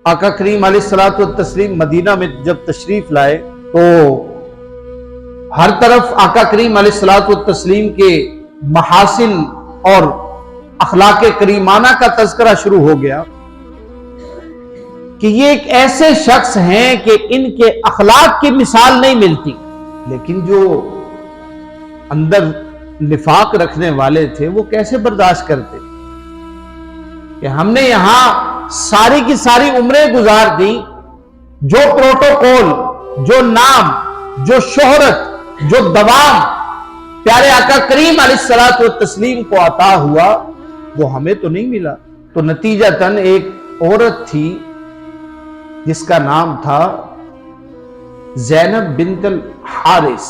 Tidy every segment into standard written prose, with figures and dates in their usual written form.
آقا کریم علیہ الصلوۃ والتسلیم مدینہ میں جب تشریف لائے تو ہر طرف آقا کریم علیہ الصلوۃ والتسلیم کے محاسن اور اخلاق کریمانہ کا تذکرہ شروع ہو گیا کہ یہ ایک ایسے شخص ہیں کہ ان کے اخلاق کی مثال نہیں ملتی، لیکن جو اندر نفاق رکھنے والے تھے وہ کیسے برداشت کرتے کہ ہم نے یہاں ساری کی ساری عمریں گزار دی، جو پروٹوکول، جو نام، جو شہرت، جو دوام پیارے آقا کریم علیہ الصلوۃ والتسلیم کو عطا ہوا وہ ہمیں تو نہیں ملا۔ تو نتیجتاً ایک عورت تھی جس کا نام تھا زینب بنت الحارث،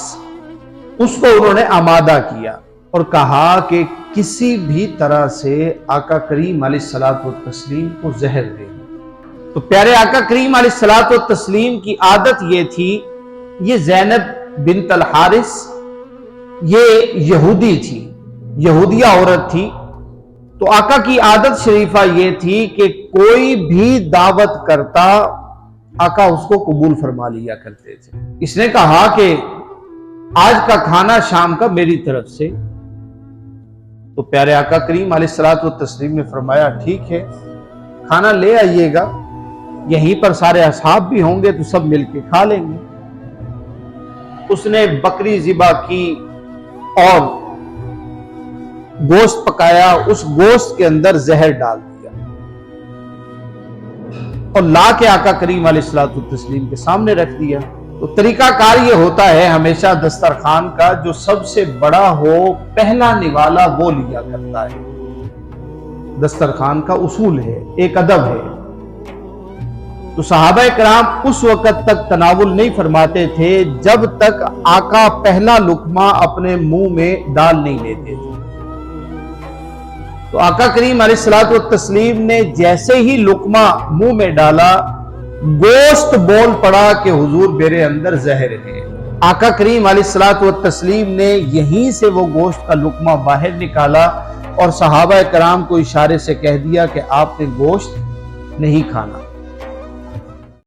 اس کو انہوں نے آمادہ کیا اور کہا کہ کسی بھی طرح سے آقا کریم علیہ الصلوۃ والتسلیم کو زہر دے۔ تو پیارے آقا کریم علیہ الصلوۃ والتسلیم کی عادت یہ تھی، یہ زینب بنت الحارث یہ یہودی تھی، یہودیہ عورت تھی، تو آقا کی عادت شریفہ یہ تھی کہ کوئی بھی دعوت کرتا آقا اس کو قبول فرما لیا کرتے تھے۔ اس نے کہا کہ آج کا کھانا شام کا میری طرف سے، تو پیارے آقا کریم علیہ الصلوۃ والتسلیم نے فرمایا ٹھیک ہے، کھانا لے آئیے گا، یہیں پر سارے اصحاب بھی ہوں گے تو سب مل کے کھا لیں گے۔ اس نے بکری ذبح کی اور گوشت پکایا، اس گوشت کے اندر زہر ڈال دیا اور لا کے آقا کریم علیہ الصلوۃ والتسلیم کے سامنے رکھ دیا۔ تو طریقہ کار یہ ہوتا ہے ہمیشہ دسترخوان کا، جو سب سے بڑا ہو پہلا نوالا وہ لیا کرتا ہے، دسترخوان کا اصول ہے، ایک ادب ہے۔ تو صحابہ کرام اس وقت تک تناول نہیں فرماتے تھے جب تک آقا پہلا لقمہ اپنے منہ میں ڈال نہیں لیتے تھے۔ تو آقا کریم علیہ الصلوۃ والتسلیم نے جیسے ہی لقمہ منہ میں ڈالا، گوشت بول پڑا کہ حضور میرے اندر زہر ہے۔ آقا کریم علیہ الصلوۃ والتسلیم نے یہیں سے وہ گوشت کا لقمہ باہر نکالا اور صحابہ کرام کو اشارے سے کہہ دیا کہ آپ نے گوشت نہیں کھانا۔